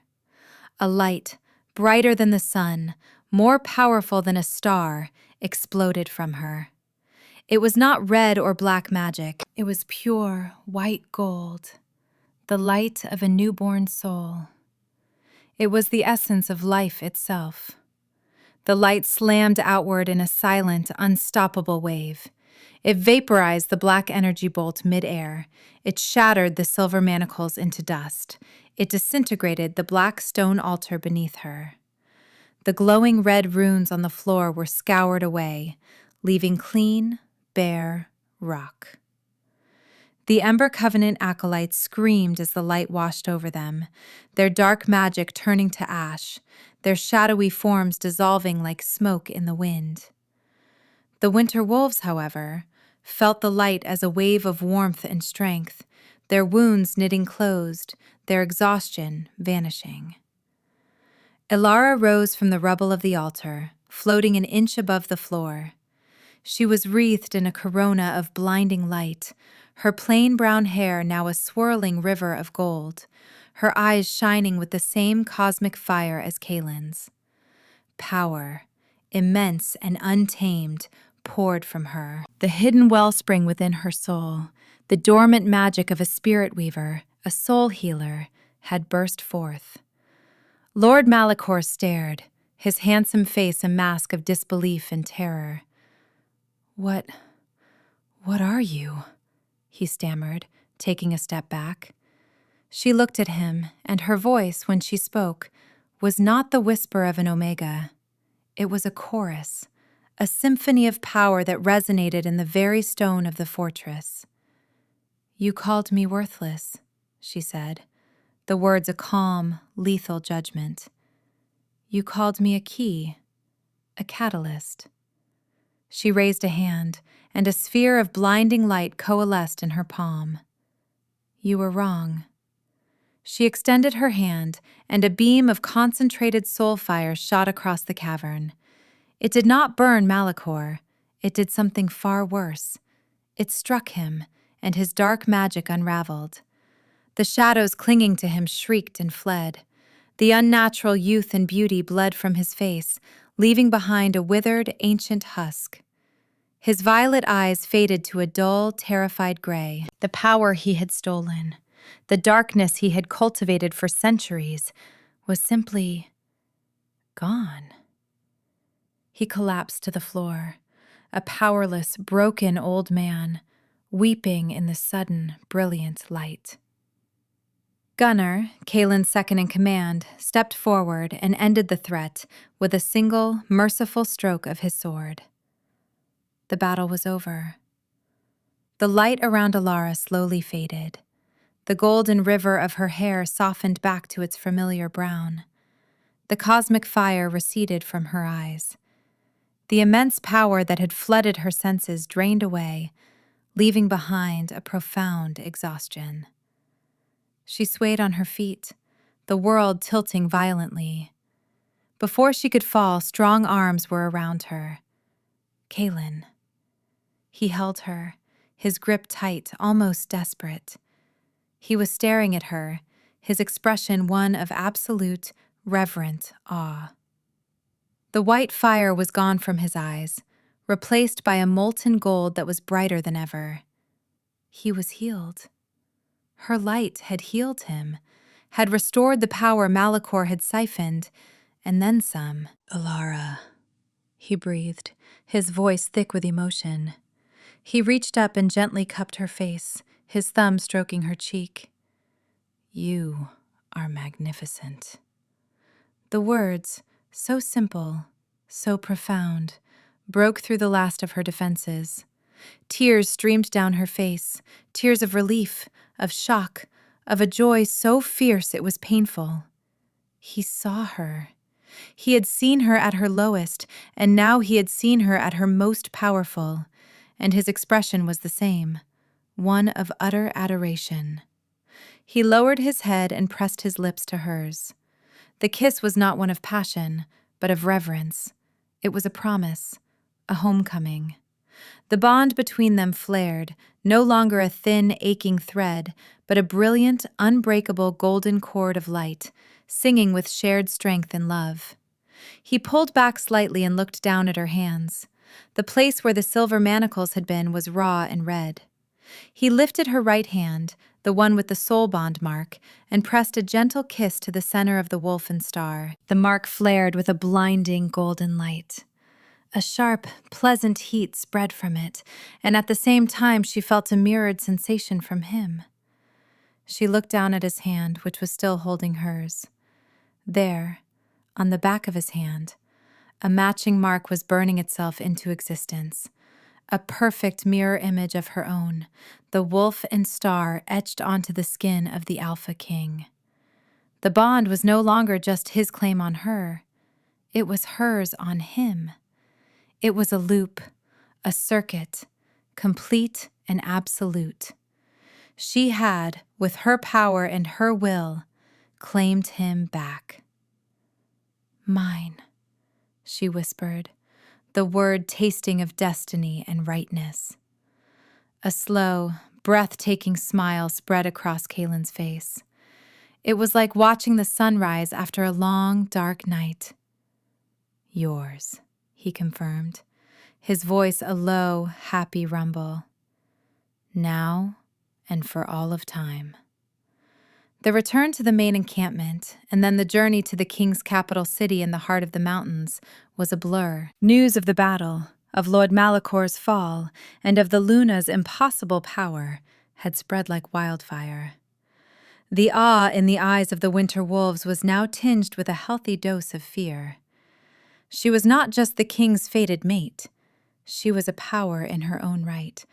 A light, brighter than the sun, more powerful than a star, exploded from her. It was not red or black magic. It was pure, white gold, the light of a newborn soul. It was the essence of life itself. The light slammed outward in a silent, unstoppable wave. It vaporized the black energy bolt midair. It shattered the silver manacles into dust. It disintegrated the black stone altar beneath her. The glowing red runes on the floor were scoured away, leaving clean, bare rock. The Ember Covenant acolytes screamed as the light washed over them, their dark magic turning to ash, their shadowy forms dissolving like smoke in the wind. The Winter Wolves, however, felt the light as a wave of warmth and strength, their wounds knitting closed, their exhaustion vanishing. Alara rose from the rubble of the altar, floating an inch above the floor. She was wreathed in a corona of blinding light, her plain brown hair now a swirling river of gold, her eyes shining with the same cosmic fire as Kaelin's. Power, immense and untamed, poured from her. The hidden wellspring within her soul, the dormant magic of a spirit weaver, a soul healer, had burst forth. Lord Malachor stared, his handsome face a mask of disbelief and terror. What are you?" he stammered, taking a step back. She looked at him, and her voice, when she spoke, was not the whisper of an Omega. It was a chorus, a symphony of power that resonated in the very stone of the fortress. "You called me worthless," she said, the words a calm, lethal judgment. "You called me a key, a catalyst." She raised a hand, and a sphere of blinding light coalesced in her palm. "You were wrong." She extended her hand, and a beam of concentrated soul fire shot across the cavern. It did not burn Malachor. It did something far worse. It struck him, and his dark magic unraveled. The shadows clinging to him shrieked and fled. The unnatural youth and beauty bled from his face, leaving behind a withered, ancient husk. His violet eyes faded to a dull, terrified gray. The power he had stolen, the darkness he had cultivated for centuries, was simply gone. He collapsed to the floor, a powerless, broken old man, weeping in the sudden, brilliant light. Gunnar, Kaelin's second in command, stepped forward and ended the threat with a single, merciful stroke of his sword. The battle was over. The light around Alara slowly faded. The golden river of her hair softened back to its familiar brown. The cosmic fire receded from her eyes. The immense power that had flooded her senses drained away, leaving behind a profound exhaustion. She swayed on her feet, the world tilting violently. Before she could fall, strong arms were around her. Kaelin. He held her, his grip tight, almost desperate. He was staring at her, his expression one of absolute, reverent awe. The white fire was gone from his eyes, replaced by a molten gold that was brighter than ever. He was healed. Her light had healed him, had restored the power Malachor had siphoned, and then some. Alara, he breathed, his voice thick with emotion. He reached up and gently cupped her face, his thumb stroking her cheek. You are magnificent. The words, so simple, so profound, broke through the last of her defenses. Tears streamed down her face, tears of relief, of shock, of a joy so fierce it was painful. He saw her. He had seen her at her lowest, and now he had seen her at her most powerful, and his expression was the same, one of utter adoration. He lowered his head and pressed his lips to hers. The kiss was not one of passion, but of reverence. It was a promise, a homecoming. The bond between them flared, no longer a thin, aching thread, but a brilliant, unbreakable golden cord of light, singing with shared strength and love. He pulled back slightly and looked down at her hands. The place where the silver manacles had been was raw and red. He lifted her right hand, the one with the soul bond mark, and pressed a gentle kiss to the center of the wolf and star. The mark flared with a blinding golden light. A sharp, pleasant heat spread from it, and at the same time she felt a mirrored sensation from him. She looked down at his hand, which was still holding hers. There, on the back of his hand, a matching mark was burning itself into existence, a perfect mirror image of her own, the wolf and star etched onto the skin of the Alpha King. The bond was no longer just his claim on her. It was hers on him. It was a loop, a circuit, complete and absolute. She had, with her power and her will, claimed him back. Mine, she whispered, the word tasting of destiny and rightness. A slow, breathtaking smile spread across Kaelin's face. It was like watching the sunrise after a long, dark night. Yours, he confirmed, his voice a low, happy rumble. Now and for all of time. The return to the main encampment, and then the journey to the king's capital city in the heart of the mountains, was a blur. News of the battle, of Lord Malachor's fall, and of the Luna's impossible power had spread like wildfire. The awe in the eyes of the winter wolves was now tinged with a healthy dose of fear. She was not just the king's fated mate. She was a power in her own right,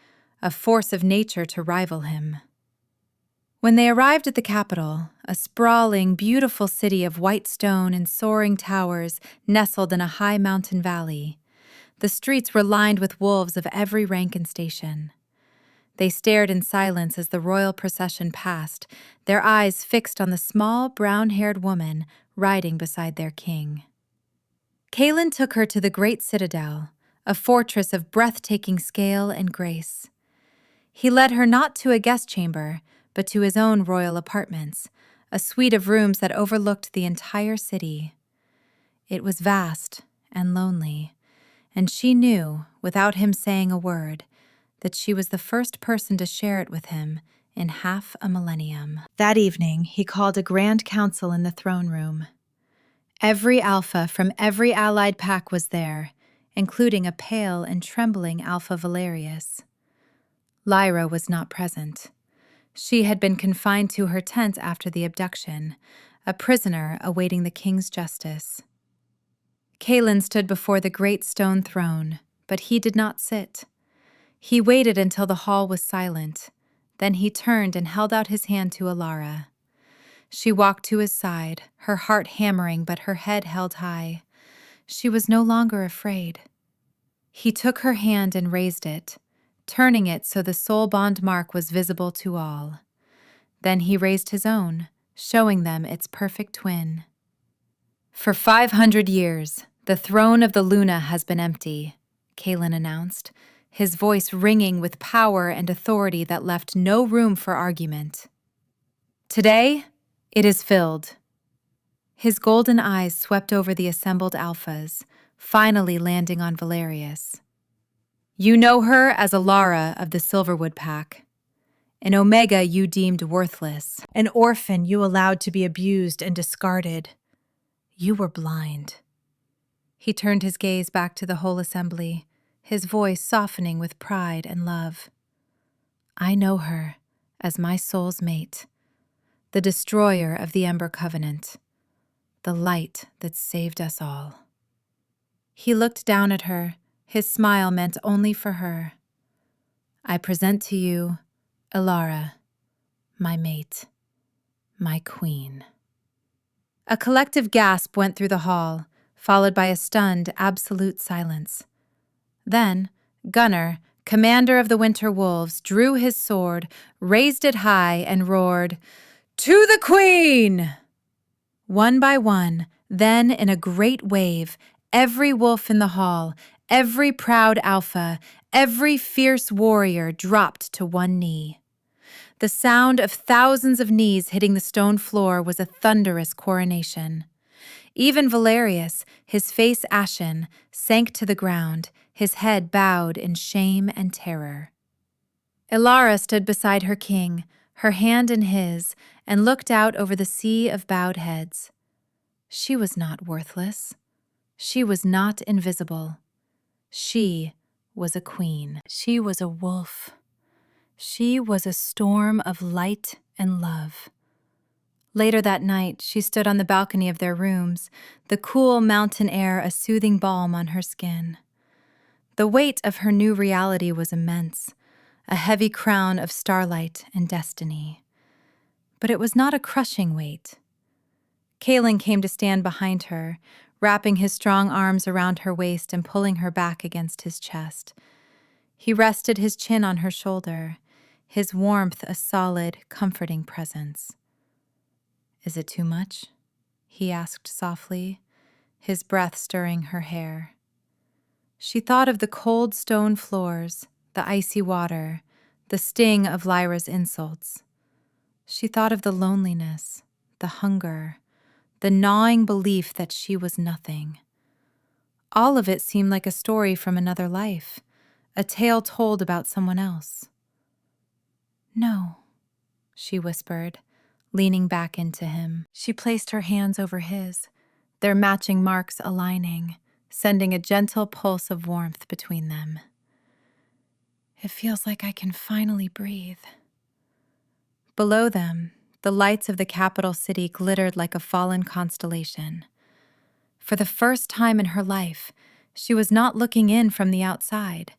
a force of nature to rival him. When they arrived at the capital, a sprawling, beautiful city of white stone and soaring towers nestled in a high mountain valley, the streets were lined with wolves of every rank and station. They stared in silence as the royal procession passed, their eyes fixed on the small, brown-haired woman riding beside their king. Kaelin took her to the great citadel, a fortress of breathtaking scale and grace. He led her not to a guest chamber, but to his own royal apartments, a suite of rooms that overlooked the entire city. It was vast and lonely, and she knew, without him saying a word, that she was the first person to share it with him in half a millennium. That evening, he called a grand council in the throne room. Every alpha from every allied pack was there, including a pale and trembling Alpha Valerius. Lyra was not present. She had been confined to her tent after the abduction, a prisoner awaiting the king's justice. Kaelin stood before the great stone throne, but he did not sit. He waited until the hall was silent. Then he turned and held out his hand to Alara. She walked to his side, her heart hammering but her head held high. She was no longer afraid. He took her hand and raised it, turning it so the soul bond mark was visible to all. Then he raised his own, showing them its perfect twin. For 500 years, the throne of the Luna has been empty, Kaelin announced, his voice ringing with power and authority that left no room for argument. Today, it is filled. His golden eyes swept over the assembled alphas, finally landing on Valerius. You know her as Alara of the Silverwood Pack. An Omega you deemed worthless, an orphan you allowed to be abused and discarded. You were blind. He turned his gaze back to the whole assembly, his voice softening with pride and love. I know her as my soul's mate, the destroyer of the Ember Covenant, the light that saved us all. He looked down at her, his smile meant only for her. I present to you Alara, my mate, my queen. A collective gasp went through the hall, followed by a stunned, absolute silence. Then, Gunnar, commander of the Winter Wolves, drew his sword, raised it high, and roared, To the Queen! One by one, then in a great wave, every wolf in the hall, every proud alpha, every fierce warrior dropped to one knee. The sound of thousands of knees hitting the stone floor was a thunderous coronation. Even Valerius, his face ashen, sank to the ground, his head bowed in shame and terror. Alara stood beside her king, her hand in his, and looked out over the sea of bowed heads. She was not worthless. She was not invisible. She was a queen. She was a wolf. She was a storm of light and love. Later that night, she stood on the balcony of their rooms, the cool mountain air a soothing balm on her skin. The weight of her new reality was immense, a heavy crown of starlight and destiny. But it was not a crushing weight. Kaelin came to stand behind her, wrapping his strong arms around her waist and pulling her back against his chest. He rested his chin on her shoulder, his warmth a solid, comforting presence. Is it too much? He asked softly, his breath stirring her hair. She thought of the cold stone floors, the icy water, the sting of Lyra's insults. She thought of the loneliness, the hunger, the gnawing belief that she was nothing. All of it seemed like a story from another life, a tale told about someone else. No, she whispered, leaning back into him. She placed her hands over his, their matching marks aligning, sending a gentle pulse of warmth between them. It feels like I can finally breathe. Below them, the lights of the capital city glittered like a fallen constellation. For the first time in her life, she was not looking in from the outside.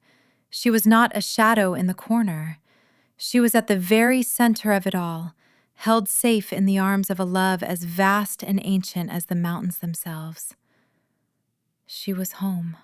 She was not a shadow in the corner. She was at the very center of it all, held safe in the arms of a love as vast and ancient as the mountains themselves. She was home.